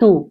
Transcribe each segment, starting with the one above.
2,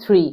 3,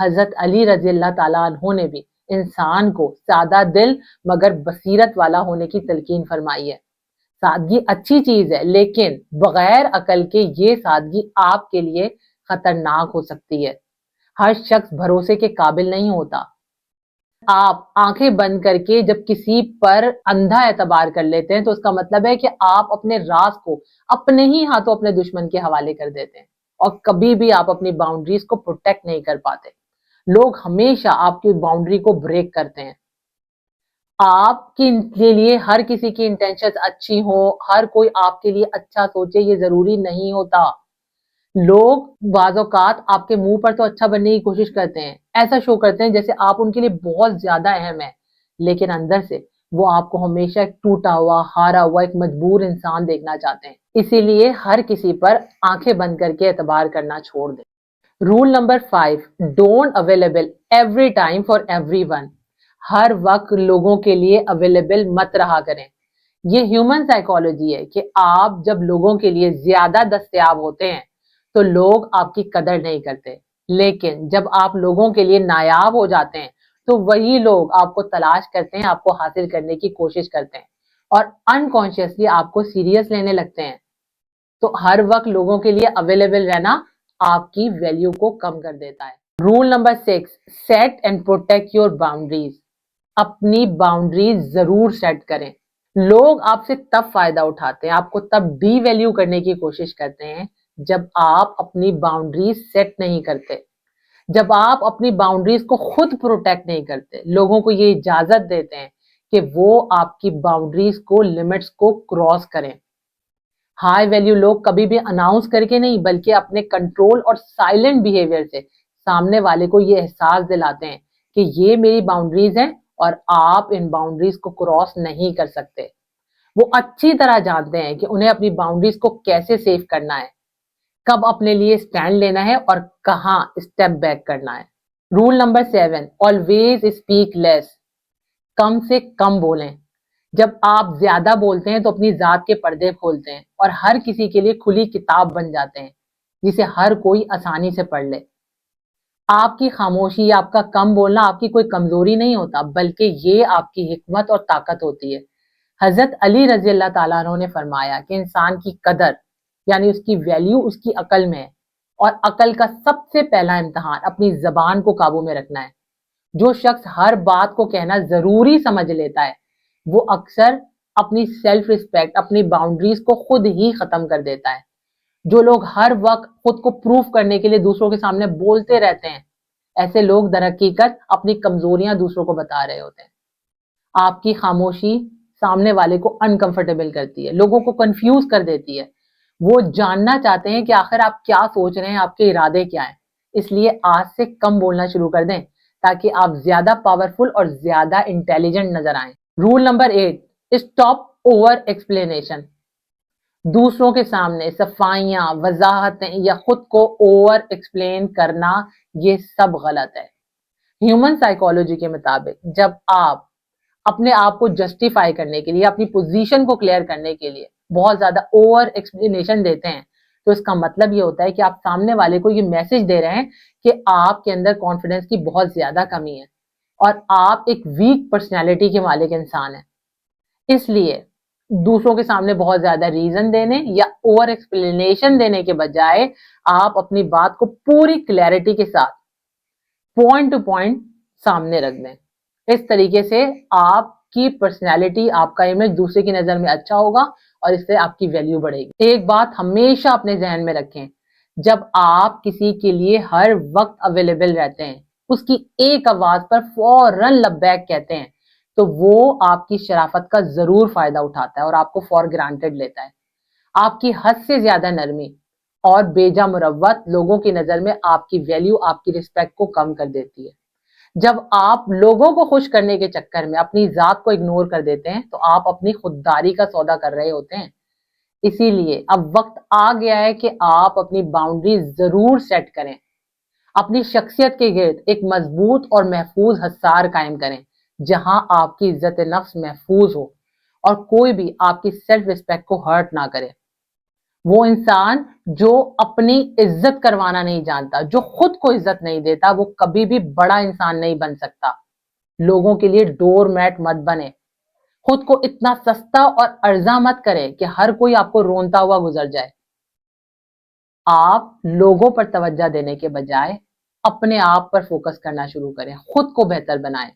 حضرت علی رضی اللہ تعالیٰ عنہ نے بھی انسان کو سادہ دل مگر بصیرت والا ہونے کی تلقین فرمائی ہے۔ سادگی اچھی چیز ہے، لیکن بغیر عقل کے یہ سادگی آپ کے لیے خطرناک ہو سکتی ہے۔ ہر شخص بھروسے کے قابل نہیں ہوتا۔ آپ آنکھیں بند کر کے جب کسی پر اندھا اعتبار کر لیتے ہیں تو اس کا مطلب ہے کہ آپ اپنے راز کو اپنے ہی ہاتھوں اپنے دشمن کے حوالے کر دیتے ہیں، اور کبھی بھی آپ اپنی باؤنڈریز کو پروٹیکٹ نہیں کر پاتے۔ لوگ ہمیشہ آپ کی باؤنڈری کو بریک کرتے ہیں۔ آپ کے لیے ہر کسی کی انٹینشنز اچھی ہوں، ہر کوئی آپ کے لیے اچھا سوچے، یہ ضروری نہیں ہوتا۔ لوگ بعض اوقات آپ کے منہ پر تو اچھا بننے کی کوشش کرتے ہیں، ایسا شو کرتے ہیں جیسے آپ ان کے لیے بہت زیادہ اہم ہیں، لیکن اندر سے وہ آپ کو ہمیشہ ایک ٹوٹا ہوا، ہارا ہوا، ایک مجبور انسان دیکھنا چاہتے ہیں۔ اسی لیے ہر کسی پر آنکھیں بند کر کے اعتبار کرنا چھوڑ دیں۔ Roll number 5، don't available every time for every one. ہر وقت لوگوں کے لیے اویلیبل مت رہا کریں۔ یہ ہیومن سائیکالوجی ہے کہ آپ جب لوگوں کے لیے زیادہ دستیاب ہوتے ہیں تو لوگ آپ کی قدر نہیں کرتے، لیکن جب آپ لوگوں کے لیے نایاب ہو جاتے ہیں تو وہی لوگ آپ کو تلاش کرتے ہیں، آپ کو حاصل کرنے کی کوشش کرتے ہیں، اور انکانشیسلی آپ کو سیریس لینے لگتے ہیں۔ تو ہر وقت لوگوں کے لیے اویلیبل رہنا آپ کی ویلیو کو کم کر دیتا ہے۔ Roll number 6، set and protect your boundaries. اپنی باؤنڈریز ضرور سیٹ کریں۔ لوگ آپ سے تب فائدہ اٹھاتے ہیں، آپ کو تب ڈی ویلیو کرنے کی کوشش کرتے ہیں جب آپ اپنی باؤنڈریز سیٹ نہیں کرتے، جب آپ اپنی باؤنڈریز کو خود پروٹیکٹ نہیں کرتے، لوگوں کو یہ اجازت دیتے ہیں کہ وہ آپ کی باؤنڈریز کو، لمٹس کو کراس کریں۔ ہائی ویلیو لوگ کبھی بھی اناؤنس کر کے نہیں بلکہ اپنے کنٹرول اور سائلنٹ بیہیویئر سے سامنے والے کو یہ احساس دلاتے ہیں کہ یہ میری باؤنڈریز ہیں اور آپ ان باؤنڈریز کو کراس نہیں کر سکتے۔ وہ اچھی طرح جانتے ہیں کہ انہیں اپنی باؤنڈریز کو کیسے سیف کرنا ہے، کب اپنے لیے سٹینڈ لینا ہے اور کہاں اسٹیپ بیک کرنا ہے۔ Roll number 7، always speak less۔ کم سے کم بولیں۔ جب آپ زیادہ بولتے ہیں تو اپنی ذات کے پردے کھولتے ہیں اور ہر کسی کے لیے کھلی کتاب بن جاتے ہیں جسے ہر کوئی آسانی سے پڑھ لے۔ آپ کی خاموشی یا آپ کا کم بولنا آپ کی کوئی کمزوری نہیں ہوتا، بلکہ یہ آپ کی حکمت اور طاقت ہوتی ہے۔ حضرت علی رضی اللہ تعالیٰ عنہ نے فرمایا کہ انسان کی قدر یعنی اس کی ویلیو اس کی عقل میں ہے، اور عقل کا سب سے پہلا امتحان اپنی زبان کو قابو میں رکھنا ہے۔ جو شخص ہر بات کو کہنا ضروری سمجھ لیتا ہے وہ اکثر اپنی سیلف ریسپیکٹ، اپنی باؤنڈریز کو خود ہی ختم کر دیتا ہے۔ جو لوگ ہر وقت خود کو پروف کرنے کے لیے دوسروں کے سامنے بولتے رہتے ہیں، ایسے لوگ در حقیقت اپنی کمزوریاں دوسروں کو بتا رہے ہوتے ہیں۔ آپ کی خاموشی سامنے والے کو انکمفرٹیبل کرتی ہے، لوگوں کو کنفیوز کر دیتی ہے۔ وہ جاننا چاہتے ہیں کہ آخر آپ کیا سوچ رہے ہیں، آپ کے ارادے کیا ہیں۔ اس لیے آج سے کم بولنا شروع کر دیں تاکہ آپ زیادہ پاورفل اور زیادہ انٹیلیجنٹ نظر آئیں۔ Roll number 8، stop over explanation. دوسروں کے سامنے صفائیاں، وضاحتیں یا خود کو اوور ایکسپلین کرنا، یہ سب غلط ہے۔ ہیومن سائیکالوجی کے مطابق جب آپ اپنے آپ کو جسٹیفائی کرنے کے لیے، اپنی پوزیشن کو کلیئر کرنے کے لیے بہت زیادہ اوور ایکسپلینیشن دیتے ہیں تو اس کا مطلب یہ ہوتا ہے کہ آپ سامنے والے کو یہ میسج دے رہے ہیں کہ آپ کے اندر کانفیڈنس کی بہت زیادہ کمی ہے اور آپ ایک ویک پرسنالٹی کے مالک انسان ہیں۔ اس لیے دوسروں کے سامنے بہت زیادہ ریزن دینے یا اوور ایکسپلینیشن دینے کے بجائے آپ اپنی بات کو پوری کلیئرٹی کے ساتھ پوائنٹ ٹو پوائنٹ سامنے رکھ دیں۔ اس طریقے سے آپ کی پرسنالٹی، آپ کا امیج دوسرے کی نظر میں اچھا ہوگا اور اس سے آپ کی ویلیو بڑھے گی۔ ایک بات ہمیشہ اپنے ذہن میں رکھیں، جب آپ کسی کے لیے ہر وقت اویلیبل رہتے ہیں، اس کی ایک آواز پر فوراً لبیک کہتے ہیں، تو وہ آپ کی شرافت کا ضرور فائدہ اٹھاتا ہے اور آپ کو فار گرانٹیڈ لیتا ہے۔ آپ کی حد سے زیادہ نرمی اور بیجا مروت لوگوں کی نظر میں آپ کی ویلیو، آپ کی رسپیکٹ کو کم کر دیتی ہے۔ جب آپ لوگوں کو خوش کرنے کے چکر میں اپنی ذات کو اگنور کر دیتے ہیں تو آپ اپنی خودداری کا سودا کر رہے ہوتے ہیں۔ اسی لیے اب وقت آ گیا ہے کہ آپ اپنی باؤنڈری ضرور سیٹ کریں، اپنی شخصیت کے گرد ایک مضبوط اور محفوظ حصار قائم کریں جہاں آپ کی عزت نفس محفوظ ہو اور کوئی بھی آپ کی سیلف ریسپیکٹ کو ہرٹ نہ کرے۔ وہ انسان جو اپنی عزت کروانا نہیں جانتا، جو خود کو عزت نہیں دیتا، وہ کبھی بھی بڑا انسان نہیں بن سکتا۔ لوگوں کے لیے ڈور میٹ مت بنے، خود کو اتنا سستا اور ارزاں مت کرے کہ ہر کوئی آپ کو رونتا ہوا گزر جائے۔ آپ لوگوں پر توجہ دینے کے بجائے اپنے آپ پر فوکس کرنا شروع کریں، خود کو بہتر بنائیں۔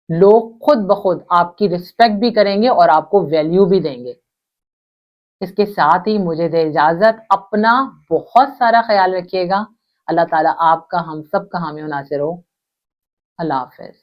لوگ خود بخود آپ کی رسپیکٹ بھی کریں گے اور آپ کو ویلیو بھی دیں گے۔ اس کے ساتھ ہی مجھے دے اجازت، اپنا بہت سارا خیال رکھیے گا۔ اللہ تعالیٰ آپ کا ہم سب کا حامی و ناصر ہو۔ اللہ حافظ۔